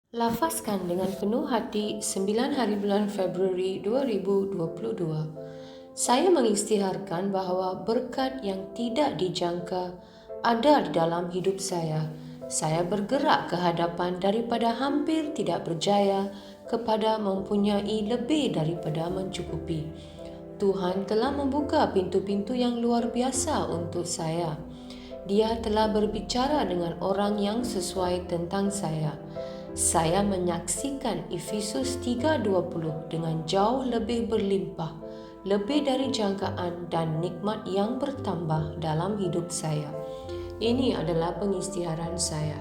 Lafazkan dengan penuh hati 9 hari bulan Februari 2022. Saya mengisytiharkan bahawa berkat yang tidak dijangka ada di dalam hidup saya. Saya bergerak ke hadapan daripada hampir tidak berjaya kepada mempunyai lebih daripada mencukupi. Tuhan telah membuka pintu-pintu yang luar biasa untuk saya. Dia telah berbicara dengan orang yang sesuai tentang saya. Saya menyaksikan Efesus 3:20 dengan jauh lebih berlimpah, lebih dari jangkaan dan nikmat yang bertambah dalam hidup saya. Ini adalah pengisytiharan saya.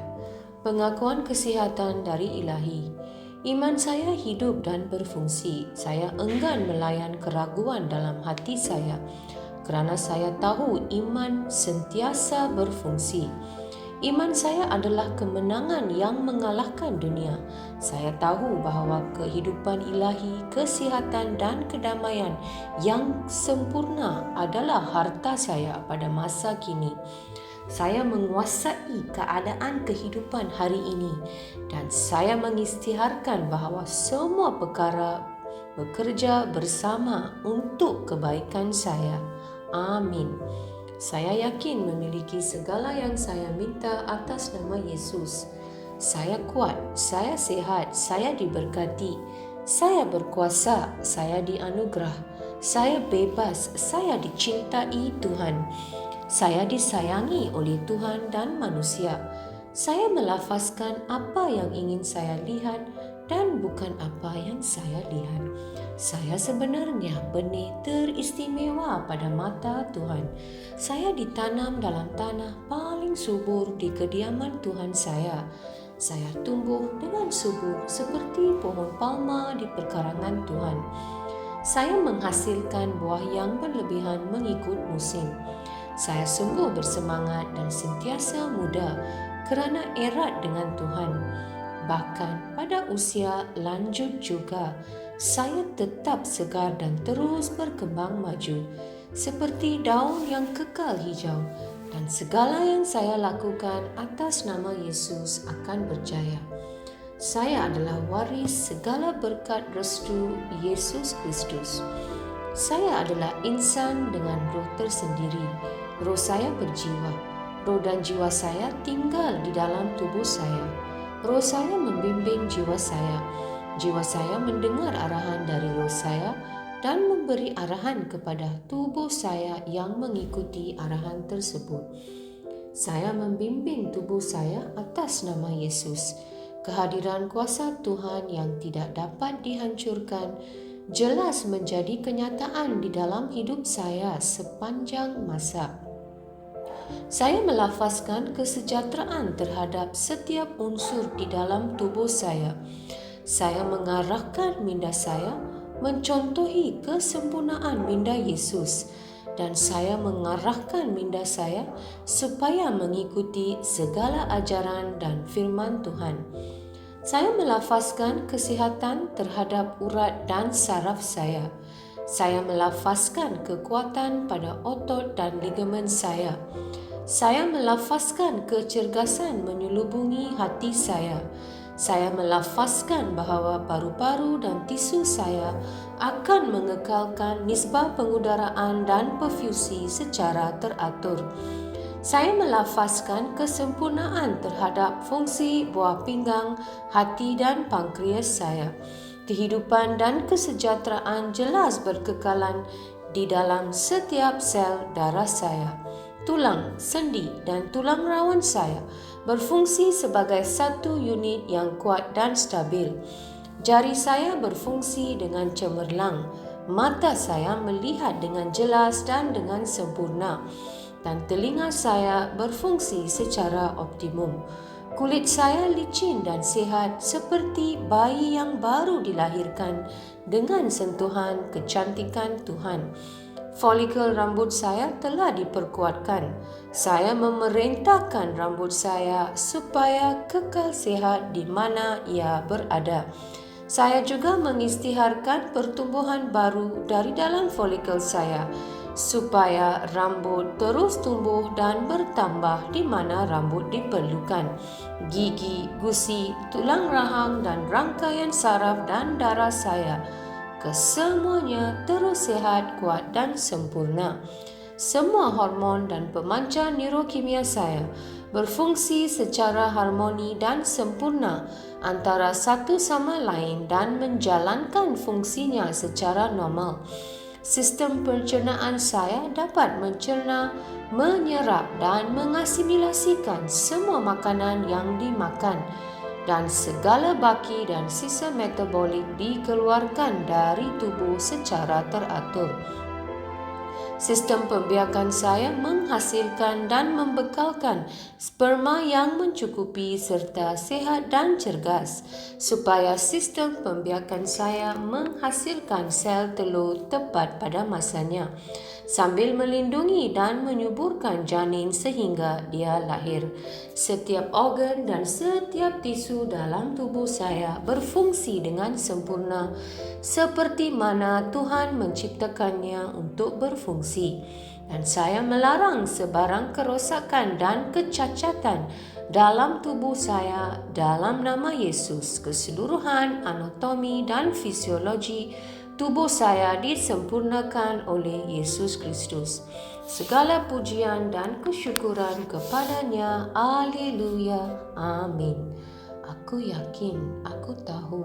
Pengakuan kesihatan dari Ilahi. Iman saya hidup dan berfungsi. Saya enggan melayan keraguan dalam hati saya kerana saya tahu iman sentiasa berfungsi. Iman saya adalah kemenangan yang mengalahkan dunia. Saya tahu bahawa kehidupan ilahi, kesihatan dan kedamaian yang sempurna adalah harta saya pada masa kini. Saya menguasai keadaan kehidupan hari ini dan saya mengisytiharkan bahawa semua perkara bekerja bersama untuk kebaikan saya. Amin. Saya yakin memiliki segala yang saya minta atas nama Yesus. Saya kuat, saya sihat, saya diberkati, saya berkuasa, saya dianugerah, saya bebas, saya dicintai Tuhan. Saya disayangi oleh Tuhan dan manusia. Saya melafazkan apa yang ingin saya lihat dan bukan apa yang saya lihat. Saya sebenarnya benih teristimewa pada mata Tuhan. Saya ditanam dalam tanah paling subur di kediaman Tuhan saya. Saya tumbuh dengan subur seperti pohon palma di perkarangan Tuhan. Saya menghasilkan buah yang berlebihan mengikut musim. Saya sungguh bersemangat dan sentiasa muda kerana erat dengan Tuhan. Bahkan pada usia lanjut juga, saya tetap segar dan terus berkembang maju, seperti daun yang kekal hijau, dan segala yang saya lakukan atas nama Yesus akan berjaya. Saya adalah waris segala berkat restu Yesus Kristus. Saya adalah insan dengan roh tersendiri. Roh saya berjiwa. Roh dan jiwa saya tinggal di dalam tubuh saya. Roh saya membimbing jiwa saya. Jiwa saya mendengar arahan dari roh saya dan memberi arahan kepada tubuh saya yang mengikuti arahan tersebut. Saya membimbing tubuh saya atas nama Yesus. Kehadiran kuasa Tuhan yang tidak dapat dihancurkan jelas menjadi kenyataan di dalam hidup saya sepanjang masa. Saya melafazkan kesejahteraan terhadap setiap unsur di dalam tubuh saya. Saya mengarahkan minda saya mencontohi kesempurnaan minda Yesus dan saya mengarahkan minda saya supaya mengikuti segala ajaran dan firman Tuhan. Saya melafazkan kesihatan terhadap urat dan saraf saya. Saya melafazkan kekuatan pada otot dan ligamen saya. Saya melafazkan kecergasan menyelubungi hati saya. Saya melafazkan bahawa paru-paru dan tisu saya akan mengekalkan nisbah pengudaraan dan perfusi secara teratur. Saya melafazkan kesempurnaan terhadap fungsi buah pinggang, hati dan pankreas saya. Kehidupan dan kesejahteraan jelas berkekalan di dalam setiap sel darah saya. Tulang, sendi dan tulang rawan saya berfungsi sebagai satu unit yang kuat dan stabil. Jari saya berfungsi dengan cemerlang. Mata saya melihat dengan jelas dan dengan sempurna. Dan telinga saya berfungsi secara optimum. Kulit saya licin dan sihat seperti bayi yang baru dilahirkan dengan sentuhan kecantikan Tuhan. Folikel rambut saya telah diperkuatkan. Saya memerintahkan rambut saya supaya kekal sihat di mana ia berada. Saya juga mengisytiharkan pertumbuhan baru dari dalam folikel saya. supaya rambut terus tumbuh dan bertambah di mana rambut diperlukan. Gigi, gusi, tulang rahang dan rangkaian saraf dan darah saya, kesemuanya terus sehat, kuat dan sempurna. Semua hormon dan pemancar neurokimia saya berfungsi secara harmoni dan sempurna antara satu sama lain dan menjalankan fungsinya secara normal. Sistem pencernaan saya dapat mencerna, menyerap dan mengasimilasikan semua makanan yang dimakan dan segala baki dan sisa metabolik dikeluarkan dari tubuh secara teratur. Sistem pembiakan saya menghasilkan dan membekalkan sperma yang mencukupi serta sehat dan cergas, supaya sistem pembiakan saya menghasilkan sel telur tepat pada masanya, sambil melindungi dan menyuburkan janin sehingga dia lahir. Setiap organ dan setiap tisu dalam tubuh saya berfungsi dengan sempurna seperti mana Tuhan menciptakannya untuk berfungsi. Dan saya melarang sebarang kerosakan dan kecacatan dalam tubuh saya dalam nama Yesus. Keseluruhan anatomi dan fisiologi tubuh saya disempurnakan oleh Yesus Kristus. Segala pujian dan kesyukuran kepadanya. Haleluya. Amin. Aku yakin, aku tahu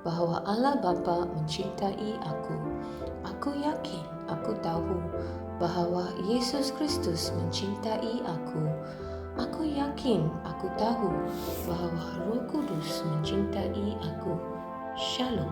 bahawa Allah Bapa mencintai aku. Aku yakin, aku tahu bahawa Yesus Kristus mencintai aku. Aku yakin, aku tahu bahawa Roh Kudus mencintai aku. Shalom.